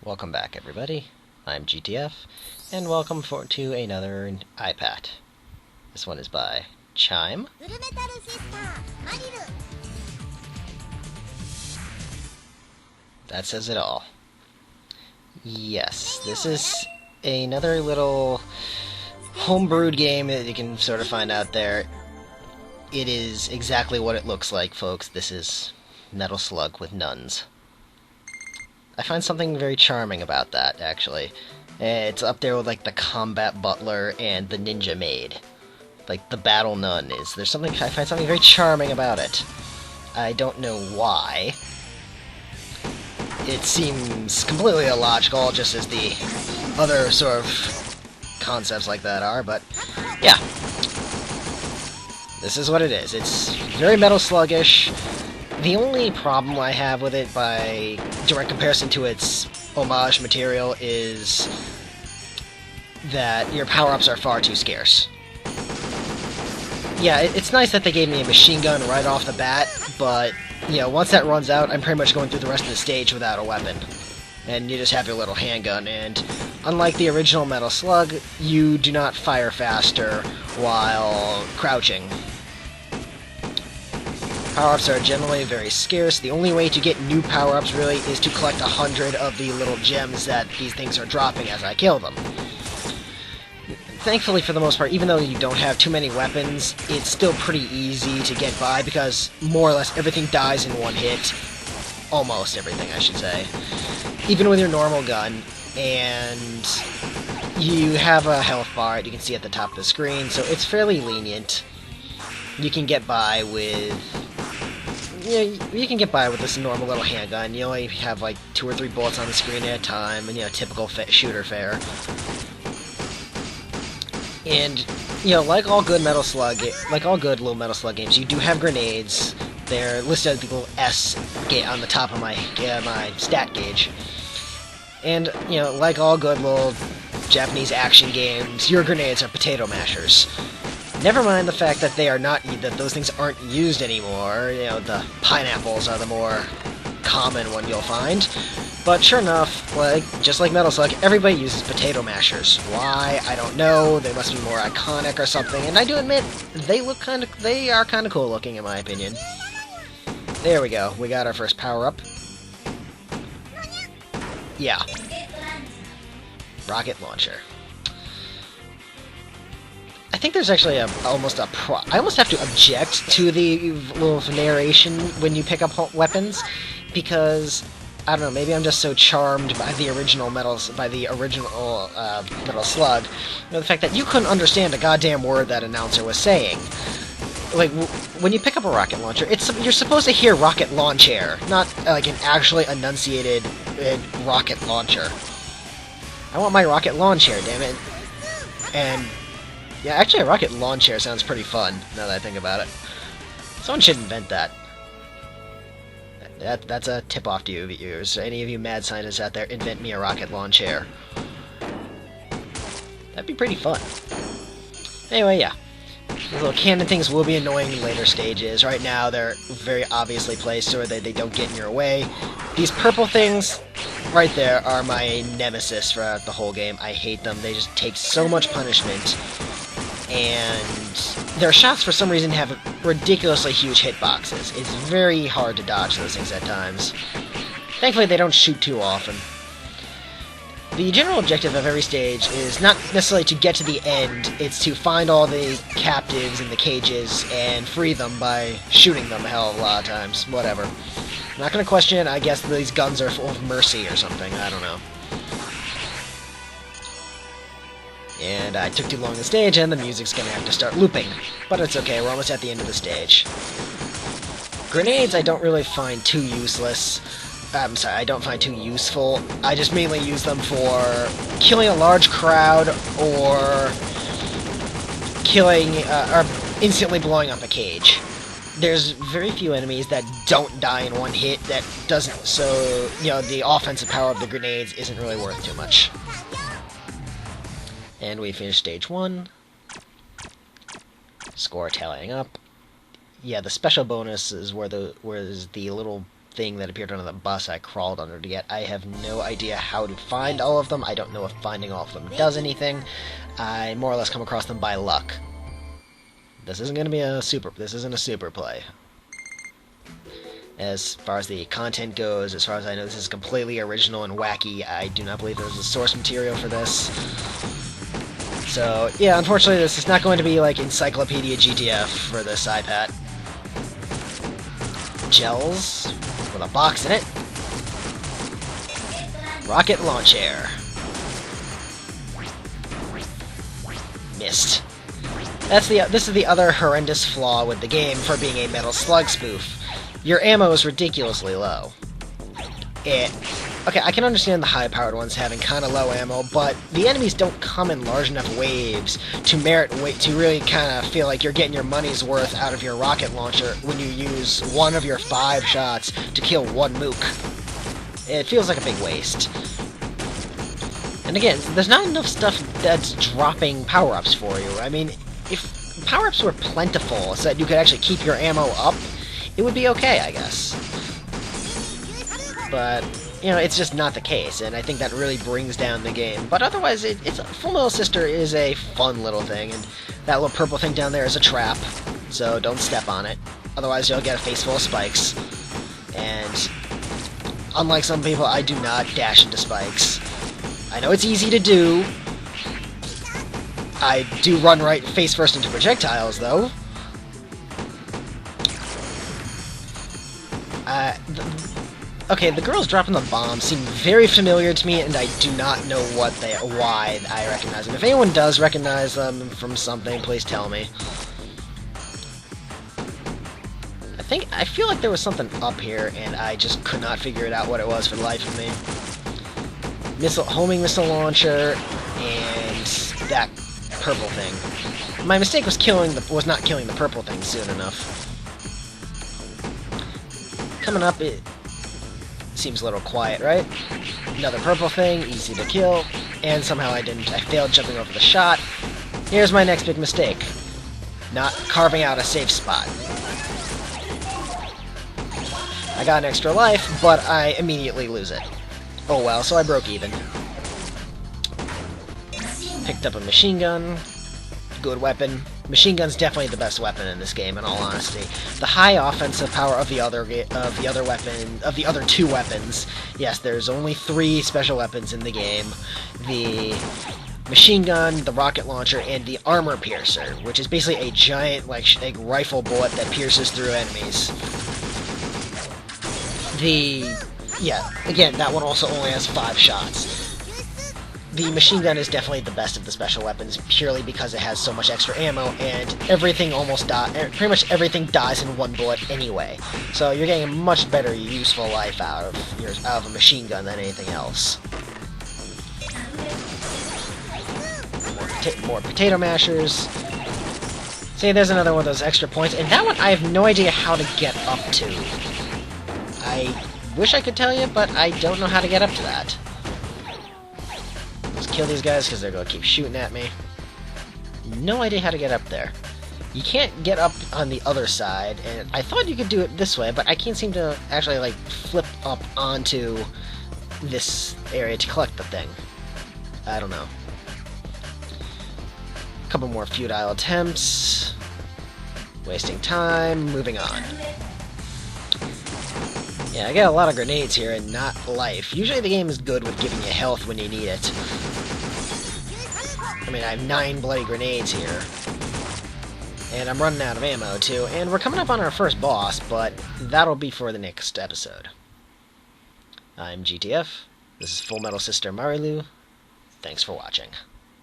Welcome back, everybody. I'm GTF, and welcome to another IPAT. This one is by Chime. That says it all. Yes, this is another little homebrewed game that you can sort of find out there. It is exactly what it looks like, folks. This is Metal Slug with nuns. I find something very charming about that, actually. It's up there with, like, the combat butler and the ninja maid. Like, the battle nun is. I find something very charming about it. I don't know why. It seems completely illogical, just as the other sort of concepts like that are, but, yeah. This is what it is. It's very Metal Sluggish. The only problem I have with it, by direct comparison to its homage material, is that your power-ups are far too scarce. Yeah, it's nice that they gave me a machine gun right off the bat, but, you know, once that runs out, I'm pretty much going through the rest of the stage without a weapon. And you just have your little handgun, and unlike the original Metal Slug, you do not fire faster while crouching. Power-ups are generally very scarce. The only way to get new power-ups, really, is to collect 100 of the little gems that these things are dropping as I kill them. Thankfully, for the most part, even though you don't have too many weapons, it's still pretty easy to get by, because more or less everything dies in one hit. Almost everything, I should say. Even with your normal gun, and you have a health bar, you can see at the top of the screen, so it's fairly lenient. You can get by with... you can get by with this normal little handgun. You only have like 2 or 3 bullets on the screen at a time, and, you know, typical shooter fare. And, you know, like all good Metal Slug games, you do have grenades. They're listed as the little S on the top of my stat gauge. And, you know, like all good little Japanese action games, your grenades are potato mashers. Never mind the fact that those things aren't used anymore. You know, the pineapples are the more common one you'll find. But sure enough, just like Metal Slug, everybody uses potato mashers. Why? I don't know. They must be more iconic or something. And I do admit, they are kind of cool looking in my opinion. There we go. We got our first power-up. Yeah. Rocket launcher. I think there's actually I almost have to object to the little narration when you pick up weapons, because I don't know, maybe I'm just so charmed by the original Metal Slug. You know, the fact that you couldn't understand a goddamn word that announcer was saying. Like, when you pick up a rocket launcher, you're supposed to hear rocket launch air, not like an actually enunciated rocket launcher. I want my rocket launch air, damn it. And yeah, actually, a rocket lawn chair sounds pretty fun, now that I think about it. Someone should invent that. That's a tip-off to you, viewers. Any of you mad scientists out there, invent me a rocket lawn chair. That'd be pretty fun. Anyway, yeah. These little cannon things will be annoying in later stages. Right now, they're very obviously placed so that they don't get in your way. These purple things, right there, are my nemesis throughout the whole game. I hate them. They just take so much punishment. And their shots, for some reason, have ridiculously huge hitboxes. It's very hard to dodge those things at times. Thankfully, they don't shoot too often. The general objective of every stage is not necessarily to get to the end, it's to find all the captives in the cages and free them by shooting them a hell of a lot of times. Whatever. I'm not going to question it. I guess these guns are full of mercy or something. I don't know. And I took too long on the stage, and the music's gonna have to start looping. But it's okay, we're almost at the end of the stage. Grenades I don't really find too useless. I'm sorry, I don't find too useful. I just mainly use them for killing a large crowd, or or instantly blowing up a cage. There's very few enemies that don't die in one hit, so, you know, the offensive power of the grenades isn't really worth too much. And we finished stage 1. Score tallying up. Yeah, the special bonus is where the little thing that appeared under the bus I crawled under to get. I have no idea how to find all of them. I don't know if finding all of them does anything. I more or less come across them by luck. This isn't going to be a super... This isn't a super play. As far as the content goes, as far as I know, this is completely original and wacky. I do not believe there's a source material for this. So, yeah, unfortunately, this is not going to be like Encyclopedia GTF for this IPAT. Gels with a box in it. Rocket launch air. Missed. This is the other horrendous flaw with the game for being a Metal Slug spoof. Your ammo is ridiculously low. Okay, I can understand the high-powered ones having kind of low ammo, but the enemies don't come in large enough waves to really kind of feel like you're getting your money's worth out of your rocket launcher when you use one of your 5 shots to kill one mook. It feels like a big waste. And again, there's not enough stuff that's dropping power-ups for you. I mean, if power-ups were plentiful so that you could actually keep your ammo up, it would be okay, I guess. But, you know, it's just not the case, and I think that really brings down the game. But otherwise, Full Metal Sister is a fun little thing, and that little purple thing down there is a trap, so don't step on it. Otherwise, you'll get a face full of spikes. And unlike some people, I do not dash into spikes. I know it's easy to do. I do run right face first into projectiles, though. Okay, the girls dropping the bombs seem very familiar to me, and I do not know why I recognize them. If anyone does recognize them from something, please tell me. I feel like there was something up here, and I just could not figure it out what it was for the life of me. Homing missile launcher, and that purple thing. My mistake was not killing the purple thing soon enough. Coming up, it seems a little quiet, right? Another purple thing, easy to kill, and somehow I failed jumping over the shot. Here's my next big mistake. Not carving out a safe spot. I got an extra life, but I immediately lose it. Oh well, so I broke even. Picked up a machine gun. Good weapon. Machine gun's definitely the best weapon in this game, in all honesty. The high offensive power of the other two weapons. Yes, there's only 3 special weapons in the game: the machine gun, the rocket launcher, and the armor piercer, which is basically a giant like rifle bullet that pierces through enemies. Again, that one also only has 5 shots. The machine gun is definitely the best of the special weapons, purely because it has so much extra ammo, and everything pretty much everything dies in 1 bullet anyway. So you're getting a much better useful life out of a machine gun than anything else. More potato mashers. See, there's another one of those extra points, and that one I have no idea how to get up to. I wish I could tell you, but I don't know how to get up to that. Let's kill these guys because they're going to keep shooting at me. No idea how to get up there. You can't get up on the other side, and I thought you could do it this way, but I can't seem to actually, like, flip up onto this area to collect the thing. I don't know. A couple more futile attempts. Wasting time. Moving on. Yeah, I got a lot of grenades here and not life. Usually the game is good with giving you health when you need it. I mean, I have 9 bloody grenades here. And I'm running out of ammo, too. And we're coming up on our first boss, but that'll be for the next episode. I'm GTF. This is Full Metal Sister Marilu. Thanks for watching.